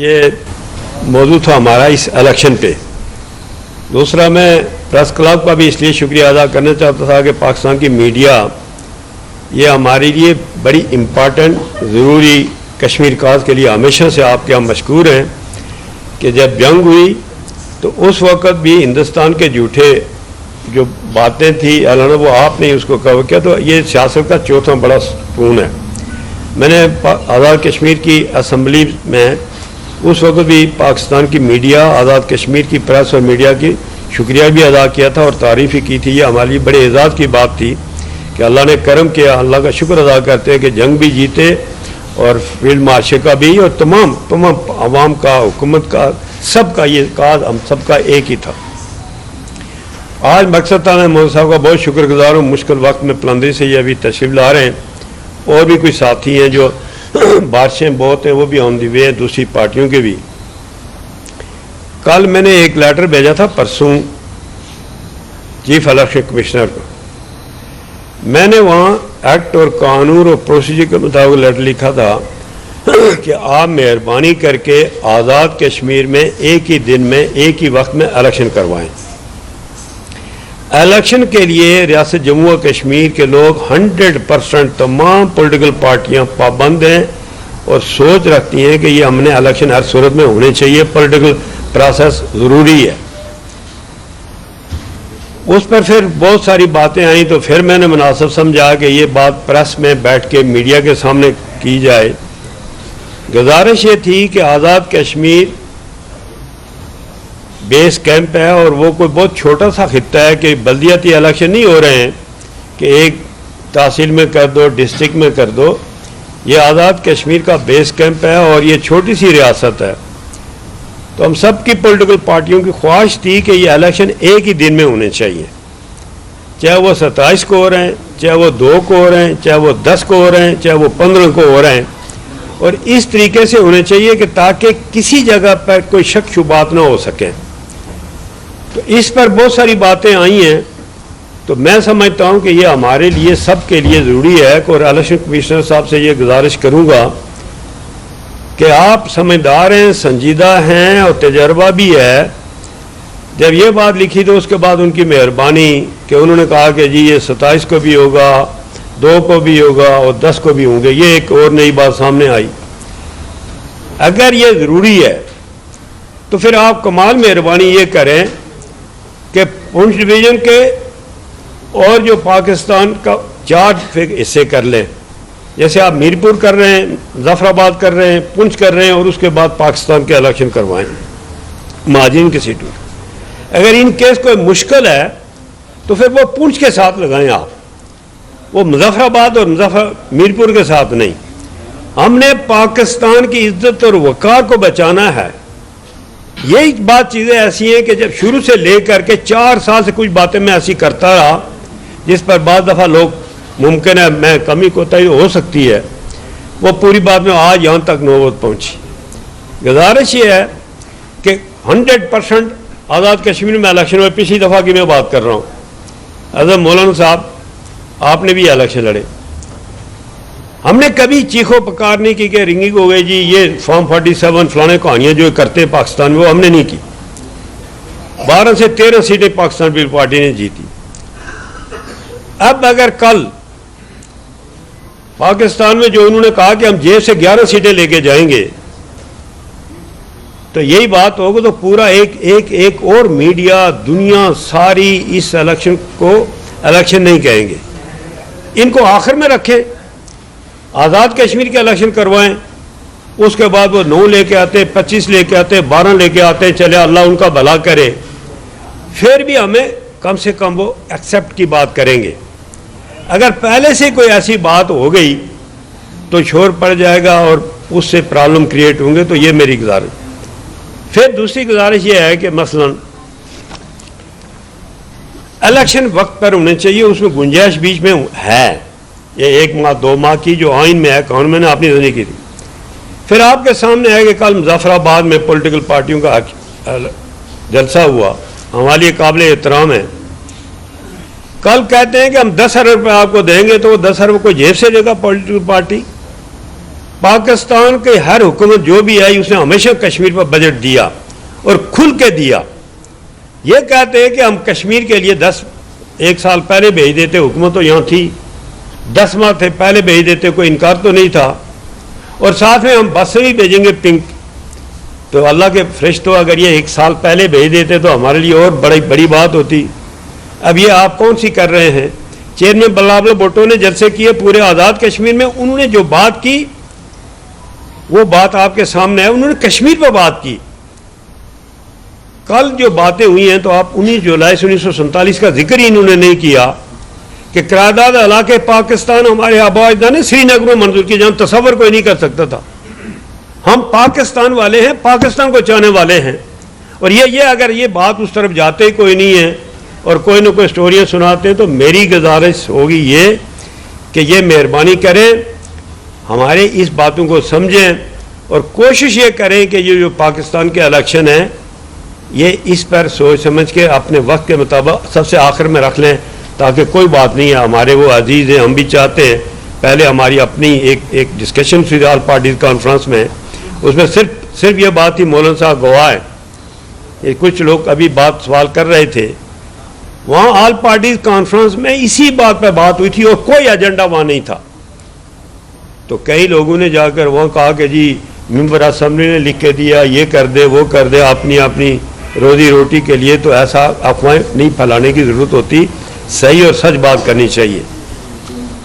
ये मौजू था हमारा इस इलेक्शन पे। दूसरा, मैं प्रेस क्लब का भी इसलिए शुक्रिया अदा करना चाहता था कि पाकिस्तान की मीडिया ये हमारे लिए बड़ी इम्पॉर्टेंट ज़रूरी कश्मीर काज के लिए हमेशा से आपके यहाँ मशहूर हैं कि जब जंग हुई तो उस वक़्त भी हिंदुस्तान के झूठे जो बातें थी अलाना वो आपने उसको कवर किया। तो ये सियासत का चौथा बड़ा सुकून है। मैंने आज़ाद कश्मीर की असम्बली में उस वक्त भी पाकिस्तान की मीडिया, आज़ाद कश्मीर की प्रेस और मीडिया की शुक्रिया भी अदा किया था और तारीफ़ ही की थी। ये हमारे लिए बड़े एजाज़ की बात थी कि अल्लाह ने करम किया। अल्लाह का शुक्र अदा करते हैं कि जंग भी जीते और फील्ड मार्शे का भी, और तमाम आवाम का, हुकूमत का, सबका ये काज हम सबका एक ही था। आज मकसद था, मैं मोदी साहब का बहुत शुक्रगुजार हूँ। मुश्किल वक्त में पलंदरी से ये अभी तशरीफ़ ला रहे हैं और भी कुछ साथी हैं जो बारिशें बहुत हैं वो भी ऑन दी वे हैं, दूसरी पार्टियों के भी। कल मैंने एक लेटर भेजा था, परसों चीफ इलेक्शन कमिश्नर को। मैंने वहाँ एक्ट और कानून और प्रोसीजर के मुताबिक लेटर लिखा था कि आप मेहरबानी करके आज़ाद कश्मीर में एक ही दिन में एक ही वक्त में इलेक्शन करवाएं। इलेक्शन के लिए रियासत जम्मू और कश्मीर के लोग 100% तमाम पॉलिटिकल पार्टियां पाबंद हैं और सोच रखती हैं कि ये हमने इलेक्शन हर सूरत में होने चाहिए, पॉलिटिकल प्रोसेस ज़रूरी है। उस पर फिर बहुत सारी बातें आई तो फिर मैंने मुनासिब समझा कि ये बात प्रेस में बैठ के मीडिया के सामने की जाए। गुजारिश ये थी कि आज़ाद कश्मीर बेस कैंप है और वो कोई बहुत छोटा सा खित्ता है कि बल्दियाती इलेक्शन नहीं हो रहे हैं कि एक तहसील में कर दो, डिस्ट्रिक्ट में कर दो। ये आज़ाद कश्मीर का बेस कैंप है और ये छोटी सी रियासत है। तो हम सब की पॉलिटिकल पार्टियों की ख्वाहिश थी कि ये इलेक्शन एक ही दिन में होने चाहिए, चाहे वो 27 को हो रहे हैं, चाहे वो 2 को हो रहे हैं, चाहे वो 10 को हो रहे हैं, चाहे वो 15 को हो रहे हैं। और इस तरीके से होने चाहिए कि ताकि किसी जगह पर कोई शक शुबात ना हो सके। तो इस पर बहुत सारी बातें आई हैं। तो मैं समझता हूं कि ये हमारे लिए, सबके लिए ज़रूरी है। और इलेक्शन कमिश्नर साहब से ये गुजारिश करूंगा कि आप समझदार हैं, संजीदा हैं और तजर्बा भी है। जब ये बात लिखी तो उसके बाद उनकी मेहरबानी कि उन्होंने कहा कि जी ये 27 को भी होगा, 2 को भी होगा और 10 को भी होंगे। ये एक और नई बात सामने आई। अगर ये ज़रूरी है तो फिर आप कमाल मेहरबानी ये करें कि पुंछ डिवीज़न के और जो पाकिस्तान का 4 हिस्से कर लें। जैसे आप मीरपुर कर रहे हैं, मुजफ्फराबाद कर रहे हैं, पुंछ कर रहे हैं और उसके बाद पाकिस्तान के इलेक्शन करवाएं महाजिन की सीटों। अगर इन केस कोई मुश्किल है तो फिर वो पुंछ के साथ लगाएं आप, वो मुजफ्फराबाद और मीरपुर के साथ नहीं। हमने पाकिस्तान की इज्जत और वक़ार को बचाना है। यही बात चीज़ें ऐसी हैं कि जब शुरू से लेकर के 4 साल से कुछ बातें मैं ऐसी करता रहा जिस पर बाद दफ़ा लोग मुमकिन है मैं कमी कोताही हो सकती है, वो पूरी बात में आज यहाँ तक नौबत पहुँची। गुजारिश ये है कि 100% आज़ाद कश्मीर में इलेक्शन में, पिछली दफ़ा की मैं बात कर रहा हूँ, अज़म मौलाना साहब आपने भी इलेक्शन लड़े। हमने कभी चीखो पकार नहीं की कि रिंगिंग हो गई जी, ये फॉर्म 47 फलाने कहानियाँ जो करते हैं पाकिस्तान में, वो हमने नहीं की। 12 से 13 सीटें पाकिस्तान पीपल्स पार्टी ने जीती। अब अगर कल पाकिस्तान में जो उन्होंने कहा कि हम जेब से 11 सीटें लेके जाएंगे तो यही बात होगी तो पूरा एक और मीडिया दुनिया सारी इस इलेक्शन को इलेक्शन नहीं कहेंगे। इनको आखिर में रखें, आज़ाद कश्मीर के इलेक्शन करवाएं, उसके बाद वो 9 लेके आते, 25 लेके आते, 12 लेके आते, चले अल्लाह उनका भला करे। फिर भी हमें कम से कम वो एक्सेप्ट की बात करेंगे। अगर पहले से कोई ऐसी बात हो गई तो शोर पड़ जाएगा और उससे प्रॉब्लम क्रिएट होंगे। तो ये मेरी गुजारिश। फिर दूसरी गुजारिश ये है कि मसलन इलेक्शन वक्त पर होने चाहिए, उसमें गुंजाइश बीच में है। ये 1 माह 2 माह की जो आइन में है, कानून मैंने अपनी जिंदगी की थी। फिर आपके सामने है कि कल मुजफ्फराबाद में पॉलिटिकल पार्टियों का जलसा हुआ, हमारे लिए काबिल एहतराम है। कल कहते हैं कि हम 10 अरब रुपये आपको देंगे, तो वो 10 अरब को जेब से देगा पॉलिटिकल पार्टी? पाकिस्तान के हर हुकूमत जो भी आई उसने हमेशा कश्मीर पर बजट दिया और खुल के दिया। ये कहते हैं कि हम कश्मीर के लिए 1 साल पहले भेज देते, हुकूमत तो यहाँ थी, 10 माह थे पहले भेज देते, कोई इनकार तो नहीं था, और साथ में हम बस से भी भेजेंगे पिंक। तो अल्लाह के फरिश्तों, अगर ये 1 साल पहले भेज देते तो हमारे लिए और बड़ी बात होती। अब ये आप कौन सी कर रहे हैं? चेयरमैन बिलावल भुट्टो ने जलसे किए पूरे आज़ाद कश्मीर में, उन्होंने जो बात की वो बात आपके सामने है। उन्होंने कश्मीर पर बात की। कल जो बातें हुई हैं तो आप 19 जुलाई 1947 का जिक्र ही इन्होंने नहीं किया कि करारदाद इलाके पाकिस्तान हमारे आबा अजदाद ने श्रीनगर में मंजूर की, जहां तसव्वुर कोई नहीं कर सकता था। हम पाकिस्तान वाले हैं, पाकिस्तान को चाहने वाले हैं। और ये अगर ये बात उस तरफ जाते ही कोई नहीं है और कोई ना कोई स्टोरियाँ सुनाते हैं, तो मेरी गुजारिश होगी ये कि ये मेहरबानी करें, हमारे इस बातों को समझें और कोशिश ये करें कि ये जो पाकिस्तान के इलेक्शन हैं ये इस पर सोच समझ के अपने वक्त के मुताबिक सबसे आखिर में रख लें, ताकि कोई बात नहीं है। हमारे वो अजीज़ हैं, हम भी चाहते हैं। पहले हमारी अपनी एक डिस्कशन थी ऑल पार्टीज कॉन्फ्रेंस में, उसमें सिर्फ ये बात थी, मौलाना साहब गवाह है, ये कुछ लोग अभी बात सवाल कर रहे थे, वहाँ ऑल पार्टीज कॉन्फ्रेंस में इसी बात पर बात हुई थी और कोई एजेंडा वहाँ नहीं था। तो कई लोगों ने जाकर वहाँ कहा कि जी मेंबर असेंबली ने लिख के दिया, ये कर दे वो कर दे, अपनी रोजी रोटी के लिए। तो ऐसा अफवाहें नहीं फैलाने की ज़रूरत होती, सही और सच बात करनी चाहिए।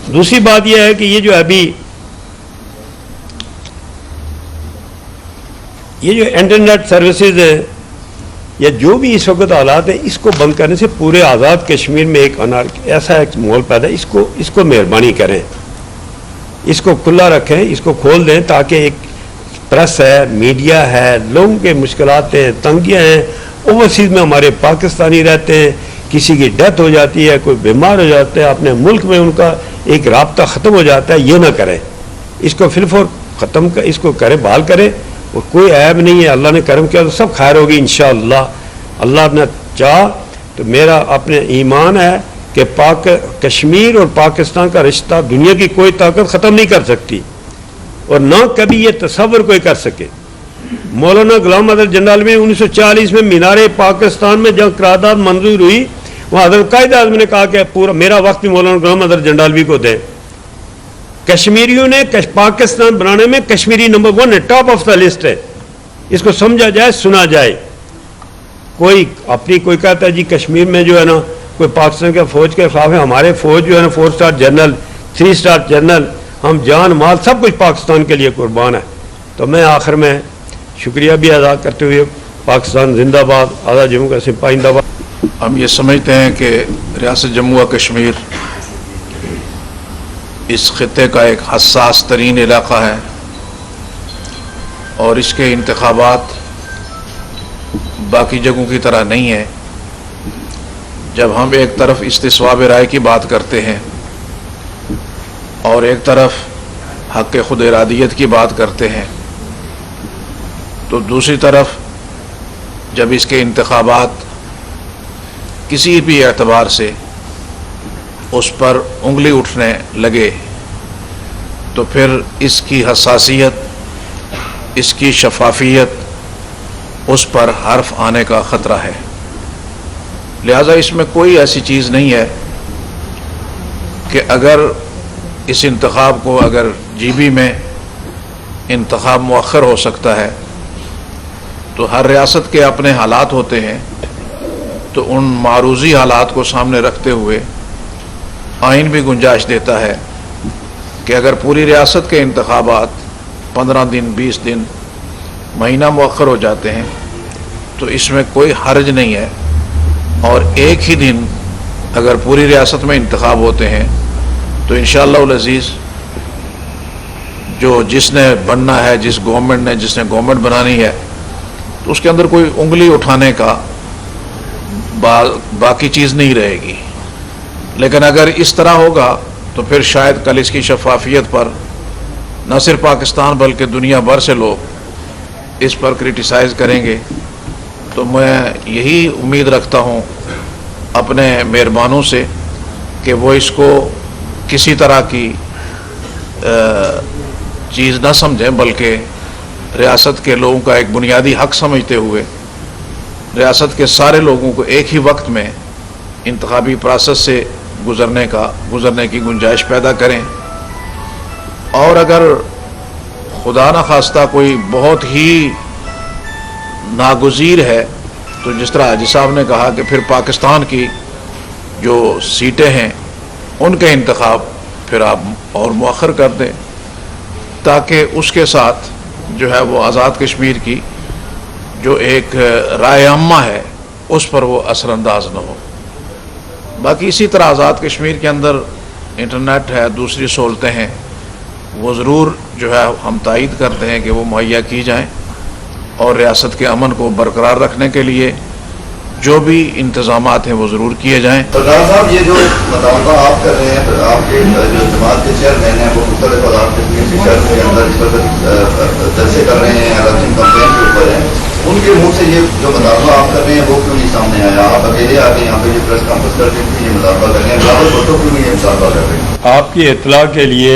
दूसरी बात यह है कि ये जो अभी ये जो इंटरनेट सर्विसेज है या जो भी इस वक्त हालात है, इसको बंद करने से पूरे आज़ाद कश्मीर में एक ऐसा एक माहौल पैदा है। इसको मेहरबानी करें, इसको खुला रखें, इसको खोल दें, ताकि एक प्रेस है, मीडिया है, लोगों के मुश्किलात हैं, तंगियाँ हैं। ओवरसीज़ में हमारे पाकिस्तानी रहते हैं, किसी की डेथ हो जाती है, कोई बीमार हो जाता है, अपने मुल्क में उनका एक राब्ता ख़त्म हो जाता है। ये ना करें, इसको फिलफौर ख़त्म कर, इसको करें, बहाल करें। और कोई ऐब नहीं है, अल्लाह ने करम किया तो सब खैर होगी इंशाअल्लाह। अल्लाह ने चाह तो मेरा अपने ईमान है कि कश्मीर और पाकिस्तान का रिश्ता दुनिया की कोई ताकत ख़त्म नहीं कर सकती और ना कभी ये तसव्वुर कोई कर सके। मौलाना गुलाम अहमद जंडाल में 1940 में मीनार पाकिस्तान में जब करारदाद मंजूर हुई, वहाँ हज़रत कायद आज़म ने कहा कि पूरा मेरा वक्त भी मौलाना गुलाम अहमद जंडालवी को दें। कश्मीरियों ने पाकिस्तान बनाने में कश्मीरी नंबर 1 है, टॉप ऑफ द लिस्ट है। इसको समझा जाए, सुना जाए। कोई कहता है जी कश्मीर में जो है ना कोई पाकिस्तान के फौज के खिलाफ है, हमारे फौज जो है ना 4 स्टार जनरल, 3 स्टार जनरल, हम जान माल सब कुछ पाकिस्तान के लिए कुर्बान है। तो मैं आखिर में शुक्रिया भी अदा करते हुए पाकिस्तान जिंदाबाद, आज़ाद जम्मू का सिपाही जिंदाबाद। हम ये समझते हैं कि रियासत जम्मू व कश्मीर इस खित्ते का एक हसास तरीन इलाक़ा है और इसके इंतखाबात बाकी जगहों की तरह नहीं है। जब हम एक तरफ इस्तिस्वाब राय की बात करते हैं और एक तरफ हक़ खुद इरादियत की बात करते हैं, तो दूसरी तरफ जब इसके इंतखाबात किसी भी एतबार से उस पर उंगली उठने लगे तो फिर इसकी हसासियत, इसकी शफाफियत, उस पर हर्फ आने का ख़तरा है। लिहाजा इसमें कोई ऐसी चीज़ नहीं है कि अगर इस इंतखाब को, अगर जीबी में इंतखाब मुअख्खर हो सकता है तो हर रियासत के अपने हालात होते हैं। तो उन मारूजी हालात को सामने रखते हुए आइन भी गुंजाइश देता है कि अगर पूरी रियासत के इंतखाबात 15 दिन, 20 दिन, महीना मुअख्खर हो जाते हैं तो इसमें कोई हर्ज नहीं है। और एक ही दिन अगर पूरी रियासत में इंतखाब होते हैं तो इंशाअल्लाह अज़ीज़ जिसने बनना है, जिस गवर्नमेंट ने, जिसने गवर्नमेंट बनानी है, तो उसके अंदर कोई उंगली उठाने का बाकी चीज़ नहीं रहेगी। लेकिन अगर इस तरह होगा तो फिर शायद कल इसकी शफाफियत पर न सिर्फ पाकिस्तान बल्कि दुनिया भर से लोग इस पर क्रिटिसाइज़ करेंगे। तो मैं यही उम्मीद रखता हूँ अपने मेहरबानों से कि वो इसको किसी तरह की चीज़ न समझें, बल्कि रियासत के लोगों का एक बुनियादी हक समझते हुए रियासत के सारे लोगों को एक ही वक्त में इंतखाबी प्रोसेस से गुजरने की गुंजाइश पैदा करें। और अगर खुदा न खास्ता कोई बहुत ही नागुज़ीर है तो जिस तरह हाजी साहब ने कहा कि फिर पाकिस्तान की जो सीटें हैं उनके इंतखाब फिर आप और मुअख्खर कर दें, ताकि उसके साथ जो है वो आज़ाद कश्मीर की जो एक राय अम्मा है उस पर वो असरअंदाज न हो। बाकी इसी तरह आज़ाद कश्मीर के अंदर इंटरनेट है, दूसरी सहूलतें हैं, वो ज़रूर जो है हम तायद करते हैं कि वो मुहैया की जाएँ और रियासत के अमन को बरकरार रखने के लिए जो भी इंतजामात हैं वो ज़रूर किए जाएँ। प्रधान साहब, ये जो मुतालबा आप कर रहे हैं, आपके जो जमात के चेयरमैन हैं वो मुख्तलिफ आज़ाद कश्मीर के शहर के अंदर इस पर जलसे कर रहे हैं, इलेक्शन कंपेन के ऊपर हैं, उनके मुँह से ये जो मुतालबा आप कर रहे हैं वो क्यों नहीं सामने आया? आप अकेले आके यहाँ पे जो प्रेस कॉन्फ्रेंस करके ये मुतालबा कर रहे हैं, बिलावल भुट्टो क्यों नहीं ये मुतालबा कर रहे हैं? आपकी इत्तला के लिए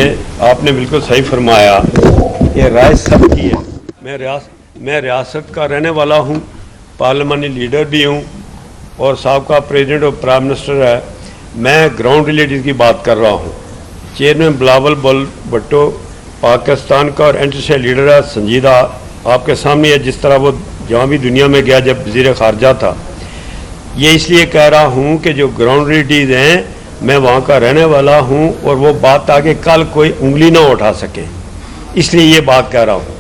आपने बिल्कुल सही फरमाया, ये राय सबकी है। मैं रियासत का रहने वाला हूँ, पार्लियामानी लीडर भी हूँ और साबका प्रेसिडेंट और प्राइम मिनिस्टर है। मैं ग्राउंड रिलेटिव की बात कर रहा हूँ। चेयरमैन बिलावल भुट्टो पाकिस्तान का और इंटरनेशनल लीडर है, संजीदा आपके सामने है, जिस तरह वो जहाँ भी दुनिया में गया जब वज़ीर ख़ारजा था। ये इसलिए कह रहा हूँ कि जो ग्राउंड रिलेटिव हैं, मैं वहाँ का रहने वाला हूँ और वो बात आगे कल कोई उंगली ना उठा सके, इसलिए ये बात कह रहा हूँ।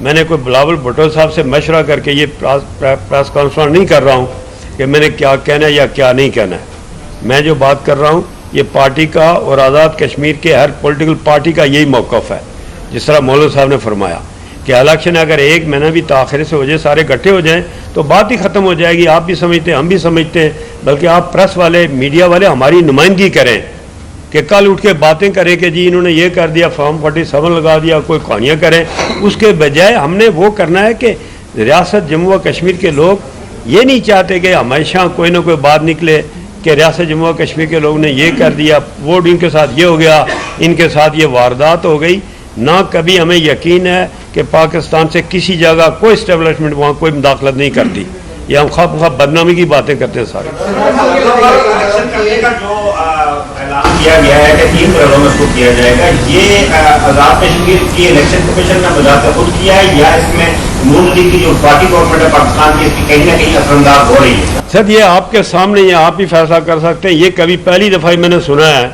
मैंने कोई बिलावल भुट्टो साहब से मशवरा करके ये प्रेस कॉन्फ्रेंस नहीं कर रहा हूँ कि मैंने क्या कहना है या क्या नहीं कहना है। मैं जो बात कर रहा हूँ ये पार्टी का और आज़ाद कश्मीर के हर पॉलिटिकल पार्टी का यही मौक़िफ़ है। जिस तरह मौलवी साहब ने फरमाया कि इलेक्शन अगर एक महीना भी ताख़िर से हो जाए, सारे इकट्ठे हो जाएँ तो बात ही ख़त्म हो जाएगी। आप भी समझते हैं, हम भी समझते हैं, बल्कि आप प्रेस वाले, मीडिया वाले हमारी नुमाइंदगी करें कि कल उठ के बातें करें कि जी इन्होंने ये कर दिया, फॉर्म 47 लगा दिया, कोई कहानियाँ करें। उसके बजाय हमने वो करना है कि रियासत जम्मू व कश्मीर के लोग ये नहीं चाहते कि हमेशा कोई ना कोई बात निकले कि रियासत जम्मू व कश्मीर के लोग ने ये कर दिया, वो इनके साथ ये हो गया, इनके साथ ये वारदात हो गई। ना कभी हमें यकीन है कि पाकिस्तान से किसी जगह कोई इस्टेब्लिशमेंट वहाँ कोई मुदाखलत नहीं करती। ये हम खा बदनामी की बातें करते हैं सारे। किया गया है कि 3 फरवरी में इसको किया जाएगा, ये आज़ाद कश्मीर की इलेक्शन कमीशन ने बजाते खुद किया है या इसमें नून लीग की जो पार्टी गवर्नमेंट है पाकिस्तान की, इसकी कहीं ना कहीं असरअंदाज हो रही है? सर ये आपके सामने ये आप ही फैसला कर सकते हैं। ये कभी पहली दफ़ा ही मैंने सुना है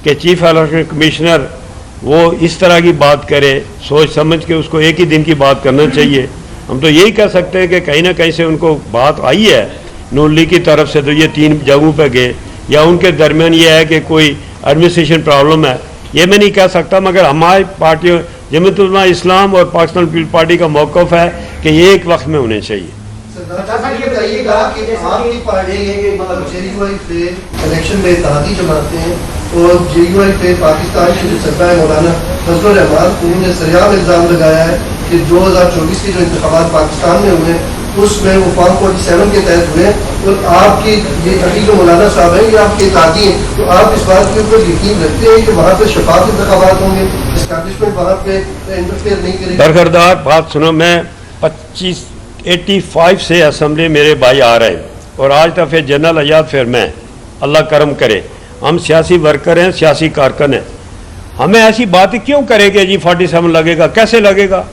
कि चीफ इलेक्शन कमिश्नर वो इस तरह की बात करे। सोच समझ के उसको एक ही दिन की बात करना चाहिए। हम तो यही कह सकते हैं कि कहीं ना कहीं से उनको बात आई है नून लीग की तरफ से, तो ये 3 जगहों पर गए, या उनके दरमियान ये है कि कोई एडमिनिस्ट्रेशन प्रॉब्लम है, ये मैं नहीं कह सकता। मगर हमारी पार्टियों जमीयत उलमा इस्लाम और पाकिस्तान पीपल्स पार्टी का मौक़िफ़ है कि ये एक वक्त में होने चाहिए। इलेक्शन में इत्तेहादी जमाते हैं और JUI पे पाकिस्तान के जो सरकार मौलाना फजलुर रहमान, उन्होंने सरेआम इल्ज़ाम लगाया है कि 2024 के जो इंतखाबात पाकिस्तान में हुए उसमें वो फॉर्म 47 के तहत हुए और आपकी ये अभी जो मौलाना साहब हैं ये आपके इत्तेहादी हैं, तो आप इस बात के ऊपर यकीन रखते हैं कि वहाँ पे शफाफ इंतखाबात होंगे, इस्टेब्लिशमेंट वहाँ पे इंटरफेयर नहीं करेगी? बरकरदार बात सुनो, मैं 85 से असम्बली मेरे भाई आ रहे हैं और आज तक फिर जनरल आज़ाद, फिर मैं, अल्लाह करम करे। हम सियासी वर्कर हैं, सियासी कारकुन हैं। हमें ऐसी बातें क्यों करेंगे जी 47 लगेगा? कैसे लगेगा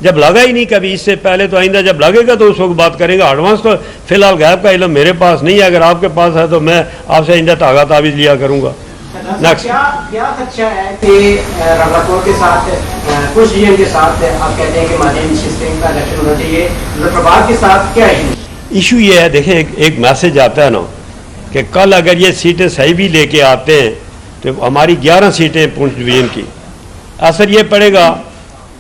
जब लगा ही नहीं कभी? इससे पहले तो आइंदा जब लगेगा तो उस वक्त बात करेगा। एडवांस तो फिलहाल गैप का इल्म मेरे पास नहीं है, अगर आपके पास है तो मैं आपसे आइंदा तागा तावीज़ लिया करूँगा। क्या खदशा है कि रंगापुर के साथ कुछ रीजन के साथ आप कहते हैं कि माध्यमिक सिस्टम का इलेक्शन होना चाहिए, मुजफ्फराबाद के साथ क्या इशू ये है? देखिए एक मैसेज आता है ना कि कल अगर ये सीटें सही भी लेके आते हैं तो हमारी 11 सीटें पुंछ डिवीज़न की, असर ये पड़ेगा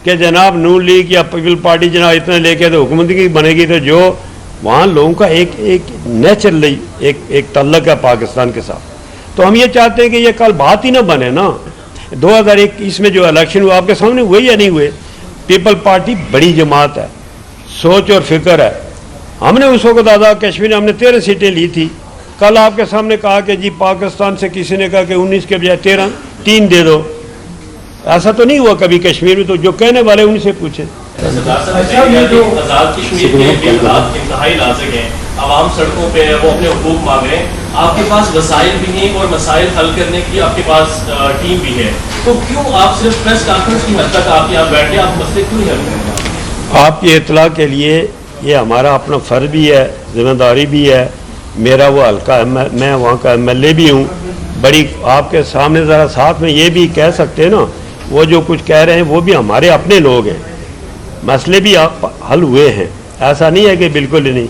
कि जनाब नून लीग या पीपल पार्टी जनाब इतना लेके तो हुकूमत की बनेगी, तो जो वहाँ लोगों का एक नेचुरली एक तल्लक है पाकिस्तान के साथ। तो हम ये चाहते हैं कि ये कल बात ही ना बने ना। 2021 में जो इलेक्शन हुआ आपके सामने हुए या नहीं हुए? पीपल पार्टी बड़ी जमात है, सोच और फिक्र है। हमने उस वक्त आज़ाद कश्मीर में हमने 13 सीटें ली थी। कल आपके सामने कहा कि जी पाकिस्तान से किसी ने कहा कि 19 के बजाय 3 दे दो। ऐसा तो नहीं हुआ कभी कश्मीर में, तो जो कहने वाले उनसे पूछे। आजाद कश्मीर के हालात इंतहाई नाजुक हैं, आवाम सड़कों पे वो अपने हुकूक मांग रहे हैं, आपके पास वसाइल भी हैं और मसाइल हल करने की आपके पास टीम भी है, तो क्यों आप सिर्फ प्रेस कॉन्फ्रेंस की हद तक आप यहाँ बैठ के आप मसले क्यों नहीं हल करेंगे? आपकी इतला के लिए ये हमारा अपना फ़र्ज भी है, जिम्मेदारी भी है। मेरा वो हल्का मैं वहाँ का MLA भी हूँ। बड़ी आपके सामने ज़रा साथ में ये भी कह सकते हैं ना, वो जो कुछ कह रहे हैं वो भी हमारे अपने लोग हैं, मसले भी हल हुए हैं, ऐसा नहीं है कि बिल्कुल ही नहीं।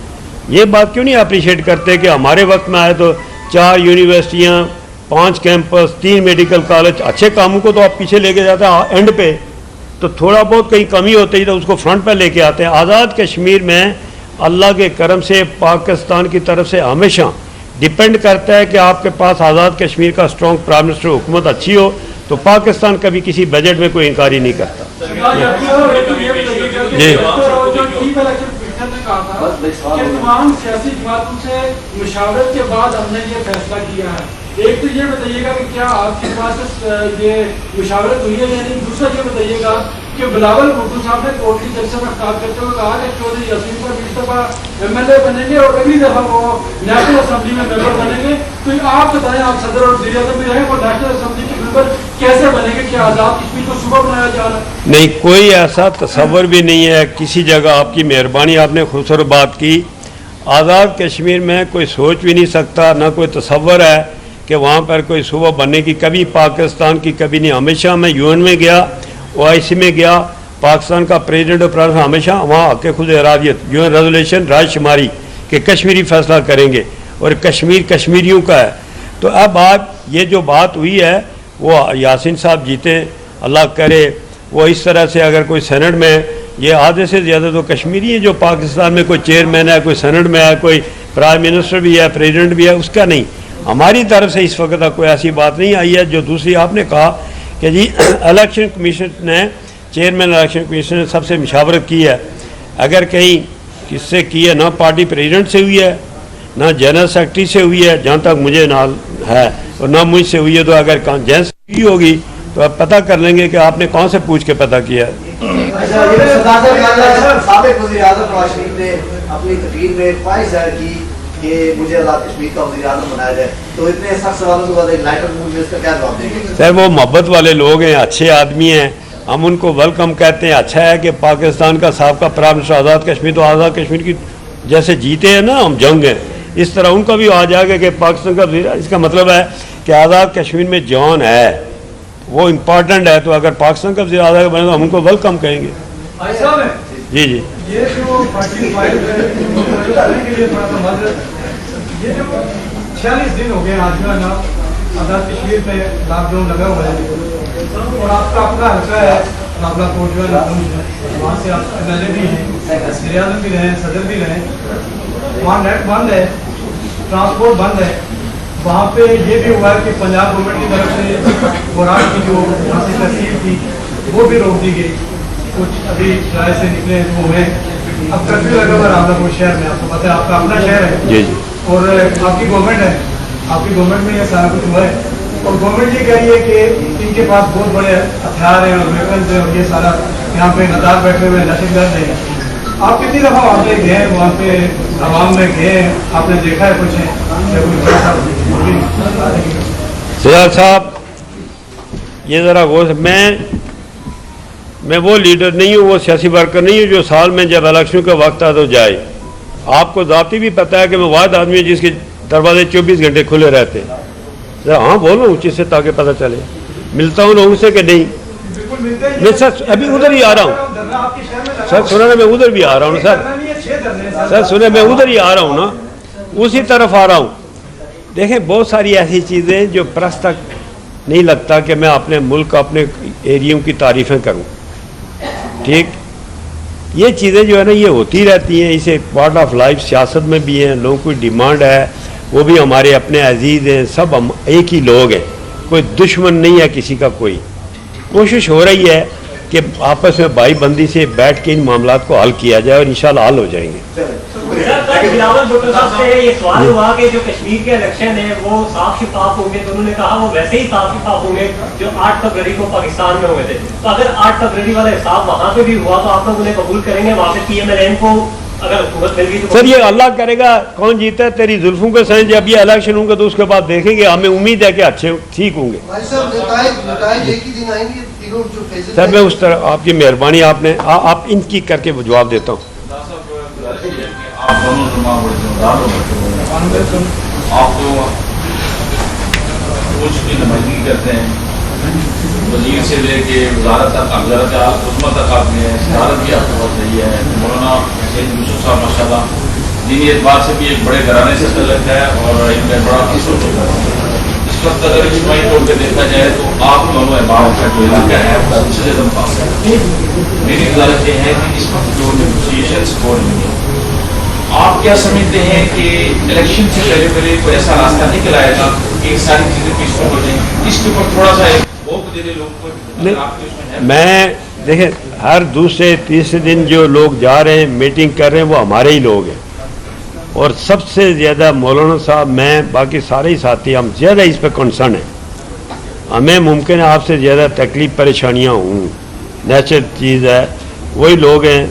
ये बात क्यों नहीं अप्रिशिएट करते कि हमारे वक्त में आए तो 4 यूनिवर्सिटियाँ, 5 कैंपस, 3 मेडिकल कॉलेज, अच्छे कामों को तो आप पीछे लेके जाते हैं एंड पे, तो थोड़ा बहुत कहीं कमी होती है तो उसको फ्रंट पे लेके आते हैं। आज़ाद कश्मीर में अल्लाह के करम से पाकिस्तान की तरफ से हमेशा डिपेंड करता है कि आपके पास आज़ाद कश्मीर का स्ट्रॉन्ग प्राइम मिनिस्टर, हुकूमत अच्छी हो तो पाकिस्तान कभी किसी बजट में कोई इंकारी नहीं करता। जी तमाम सियासी जमातों से मुशावरत के बाद हमने ये फैसला किया है। एक तो ये बताइएगा कि क्या आपके पास ये मुशावरत हुई है या नहीं। दूसरा ये बताइएगा कि बिलावल भुट्टो साहब ने कोर्ट की जज से मुलाकात करते हुए कहा कि चौधरी यासीन पर 20 दफा MLA बनेंगे और अगली दफा वो नेशनल असेंबली में मेंबर बनेंगे। तो आप बताएं, आप सदर और वज़ीर आज़म भी रहे, वो नेशनल असेंबली के मेंबर कैसे बनेंगे? क्या आज़ाद कश्मीर को सुबह बनाया जा रहा है? नहीं, कोई ऐसा तस्वर भी नहीं है किसी जगह। आपकी मेहरबानी, आपने खूबसूरत बात की। आज़ाद कश्मीर में कोई सोच भी नहीं सकता, ना कोई तस्वर है कि वहाँ पर कोई सूबा बनने की। कभी पाकिस्तान की कभी नहीं। हमेशा मैं UN में गया, OIC में गया, पाकिस्तान का प्रेसिडेंट और प्राइम मिनिस्टर हमेशा वहाँ हक़ खुद इरादियत UN रेजोल्यूशन रायशुमारी के कश्मीरी फैसला करेंगे और कश्मीर कश्मीरियों का है। तो अब आप ये जो बात हुई है वो यासीन साहब जीते, अल्लाह करे वो इस तरह से। अगर कोई सेनेट में ये आधे से ज़्यादा तो कश्मीरी है, जो पाकिस्तान में कोई चेयरमैन है, कोई सेनेट में है, कोई प्राइम मिनिस्टर भी है, प्रेसिडेंट भी है, उसका नहीं। हमारी तरफ से इस वक्त तक कोई ऐसी बात नहीं आई है। जो दूसरी आपने कहा कि जी इलेक्शन कमीशन ने, चेयरमैन इलेक्शन कमीशन ने सबसे मुशावरत की है, अगर कहीं किससे की है, ना पार्टी प्रेसिडेंट से हुई है, ना जनरल सेक्रेटरी से हुई है जहाँ तक मुझे नाल है, और ना मुझसे हुई है। तो अगर जेंट्स की होगी तो आप पता कर लेंगे कि आपने कौन से पूछ के पता किया है। अपनी तकरीर में ख्वाहिश जाहिर की कि मुझे आज़ाद कश्मीर का वज़ीर आज़म बनाया जाए, तो इतने सख्त सवालों के बाद एक लाइटर मूड में इसका क्या जवाब देंगे? सर, वो मोहब्बत वाले लोग हैं, अच्छे आदमी हैं, हम उनको वेलकम कहते हैं। अच्छा है कि पाकिस्तान का साबका प्राइम मिनिस्टर आज़ाद कश्मीर, तो आज़ाद कश्मीर की जैसे जीते हैं ना हम जंग हैं, इस तरह उनका भी आ जाएगा कि पाकिस्तान का वज़ीर। इसका मतलब है कि आज़ाद कश्मीर में जान है, वो इम्पॉर्टेंट है। तो अगर पाकिस्तान का वज़ीर आज़ाद बने तो हम उनको वेलकम कहेंगे। जी जी, ये जो पार्टी फाइल है, ये जो 46 दिन हो गए आज का ना आज़ाद कश्मीर में लॉकडाउन लगा हुआ है, और आपका अपना हल्का है मामला कोट जो है, वहाँ से आप MLA भी हैं, वज़ीर आज़म भी रहे, सदर भी रहे, वहाँ नेट बंद है, ट्रांसपोर्ट बंद है। वहाँ पे ये भी हुआ है कि पंजाब गवर्नमेंट की तरफ से खुराक की जो वहाँ से तहसील थी वो भी रोक दी गई। कुछ अभी राय से निकले वो हैं, अब कर्फ्यू लगा हुआ रामलापुर शहर में, आपको पता है आपका अपना शहर है जी जी, और आपकी गवर्नमेंट है, आपकी गवर्नमेंट में ये सारा कुछ हुआ है। और गवर्नमेंट ये कह रही है कि इनके पास बहुत बड़े हथियार हैं और वेपन्स हैं और ये सारा यहाँ पे नदार बैठे हुए दहशतगर्द हैं। आप कितनी दफ़ा वहाँ पे गए, वहाँ पे आवाम में गए, आपने देखा है कुछ है? सजाद साहब, ये ज़रा गौर, मैं वो लीडर नहीं हूँ, वो सियासी वर्कर नहीं हूँ जो साल में जब इलेक्शन का वक्त आ तो जाए। आपको ज़ाती भी पता है कि मैं वाद आदमी हूँ जिसके दरवाजे 24 घंटे खुले रहते हैं। हाँ बोलो ऊँची से ताकि पता चले। मिलता हूँ लोगों से कि नहीं? मैं सर अभी उधर ही आ रहा हूँ सर, सुना ना, मैं उधर भी आ रहा हूँ सर सुने, मैं उधर ही आ रहा हूँ ना, उसी तरफ आ रहा हूँ। देखें, बहुत सारी ऐसी चीज़ें जो प्रेस तक नहीं लगता कि मैं अपने मुल्क, अपने एरिया की तारीफ़ें करूँ। ठीक, ये चीज़ें जो है ना ये होती रहती हैं, इसे पार्ट ऑफ लाइफ सियासत में भी हैं। लोगों की डिमांड है, वो भी हमारे अपने अजीज़ हैं, सब हम एक ही लोग हैं, कोई दुश्मन नहीं है किसी का। कोई कोशिश हो रही है कि आपस में भाईबंदी से बैठ के इन मामलों को हल किया जाए और इंशाल्लाह हल हो जाएंगे। बिलावल भुट्टो साहब से ये सवाल हुआ कि जो कश्मीर के इलेक्शन है वो साफ शिफाफ होंगे, तो उन्होंने कहा वो वैसे ही साफ शिफाफ होंगे जो 8 फरवरी को पाकिस्तान में हुए थे। तो अगर 8 फरवरी वाला हिसाब वहाँ पे भी हुआ तो आप लोग उन्हें कबूल करेंगे वहाँ पे PMLN को अगर हुकूमत मिल गई तो? सर ये अल्लाह करेगा, कौन जीता है तेरी जुल्फों के साथ। जब ये इलेक्शन होंगे तो उसके बाद देखेंगे, हमें उम्मीद है कि अच्छे ठीक होंगे। सर मैं उस तरह आपकी मेहरबानी, आपने आप इनकी करके जवाब देता हूँ। आप दोनों आप तो कुछ की नुमाइंदगी करते हैं, वजीर से लेके वजारत तक, हुकूमत तक आपने सदारत भी आपके पास रही है। मौलाना सैयद यूसुफ साहब माशाल्लाह दीनी एतबार से भी एक बड़े घराने से तल्लुक है और इनमें बड़ा किस्म होता है। इस वक्त अगर इज्तिमाई तौर पर देखा जाए तो आप दोनों अहबाब का जो इलाका है उसका दूसरे दम पास है। मेरी गुजारिश ये है कि इस वक्त जो नेगोशिएशन हो रही है, आप क्या समझते हैं कि इलेक्शन से पहले कोई ऐसा रास्ता निकल आएगा कि सारी चीजें पीसफुल हो जाएंगी? इसके ऊपर थोड़ा सा मैं देखें, हर दूसरे तीसरे दिन जो लोग जा रहे हैं मीटिंग कर रहे हैं वो हमारे ही लोग हैं, और सबसे ज़्यादा मौलाना साहब, मैं, बाकी सारे ही साथी, हम ज़्यादा इस पर कंसर्न हैं। हमें मुमकिन है आपसे ज़्यादा तकलीफ परेशानियाँ हों, नेचुरल चीज़ है, वही लोग हैं,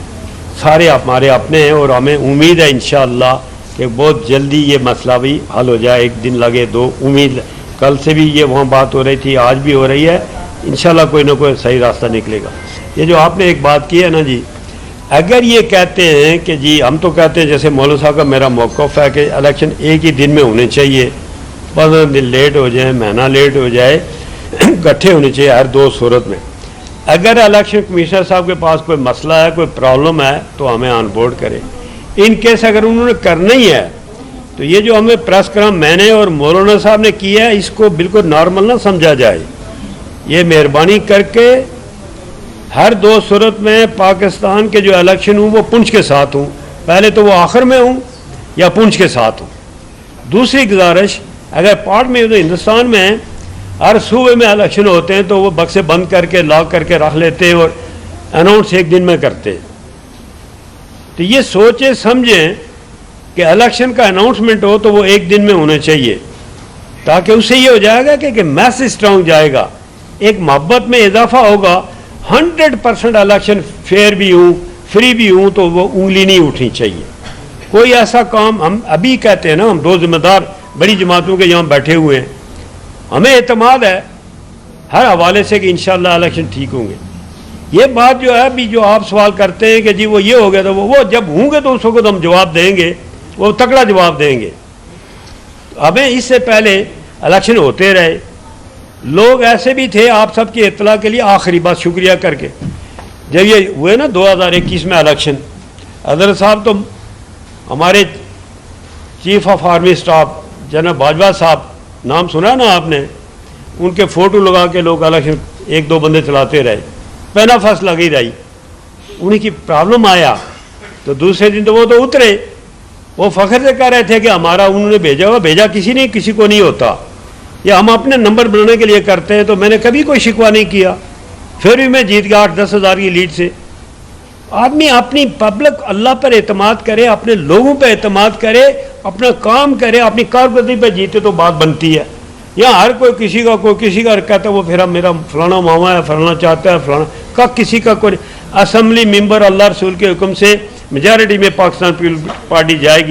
सारे हमारे अपने हैं, और हमें उम्मीद है इंशाअल्लाह कि बहुत जल्दी ये मसला भी हल हो जाए। एक दिन लगे दो, उम्मीद कल से भी ये वहाँ बात हो रही थी, आज भी हो रही है, इंशाल्लाह कोई ना कोई सही रास्ता निकलेगा। ये जो आपने एक बात की है ना जी, अगर ये कहते हैं कि जी, हम तो कहते हैं जैसे मौलवी साहब का मेरा मौक़िफ़ है कि इलेक्शन एक ही दिन में होने चाहिए, 15 दिन लेट हो जाए, महीना लेट हो जाए, इकट्ठे होने चाहिए हर दो सूरत में। अगर इलेक्शन कमिश्नर साहब के पास कोई मसला है, कोई प्रॉब्लम है, तो हमें ऑन बोर्ड करें। इन केस अगर उन्होंने करना ही है तो ये जो हमें प्रेस कॉन्फ्रेंस मैंने और मौलाना साहब ने किया है, इसको बिल्कुल नॉर्मल ना समझा जाए। ये मेहरबानी करके हर दो सूरत में पाकिस्तान के जो इलेक्शन हूँ वो पुंछ के साथ हूँ, पहले तो वो आखिर में हूँ या पुंछ के साथ हूँ। दूसरी गुजारिश, अगर पार्ट में तो हिंदुस्तान में हर सूबे में इलेक्शन होते हैं तो वो बक्से बंद करके लॉक करके रख लेते हैं और अनाउंस एक दिन में करते हैं। तो ये सोचें समझें कि इलेक्शन का अनाउंसमेंट हो तो वो एक दिन में होना चाहिए, ताकि उससे ये हो जाएगा कि मैसेज स्ट्रांग जाएगा, एक मोहब्बत में इजाफा होगा। 100% इलेक्शन फेयर भी हूँ, फ्री भी हूँ, तो वो उंगली नहीं उठनी चाहिए। कोई ऐसा काम, हम अभी कहते हैं ना, हम दो जिम्मेदार बड़ी जमातों के यहाँ बैठे हुए हैं, हमें एतमाद है हर हवाले से कि इंशाअल्लाह इलेक्शन ठीक होंगे। ये बात जो है अभी जो आप सवाल करते हैं कि जी वो ये हो गया, तो वो जब होंगे तो उसको तो हम जवाब देंगे, वो तगड़ा जवाब देंगे। हमें इससे पहले इलेक्शन होते रहे, लोग ऐसे भी थे, आप सबकी इत्तला के लिए आखिरी बात शुक्रिया करके, जब ये हुए ना 2021 में इलेक्शन, अदर साहब तो हमारे chief of army staff general Bajwa साहब, नाम सुना ना आपने, उनके फ़ोटो लगा के लोग इलेक्शन एक दो बंदे चलाते रहे, पहला फर्स्ट लगी रही। उन्हीं की प्रॉब्लम आया तो दूसरे दिन तो वो तो उतरे, वो फ़ख्र से कह रहे थे कि हमारा उन्होंने भेजा हुआ, भेजा किसी ने, किसी को नहीं होता, या हम अपने नंबर बनाने के लिए करते हैं। तो मैंने कभी कोई शिकवा नहीं किया, फिर भी मैं जीत गया 8-10 हज़ार की लीड से। आदमी अपनी पब्लिक अल्लाह पर एतमाद करे, अपने लोगों पर एतमाद करे, अपना काम करे, अपनी कारकर्दगी पर जीते तो बात बनती है। यहाँ हर कोई किसी का कहता है वो फिर मेरा फलाना मामा है, फलाना चाहता है, फलाना का, किसी का कोई। असम्बली मेंबर अल्लाह रसूल के हुक्म से मेजॉरिटी में पाकिस्तान पीपल्स पार्टी जाएगी।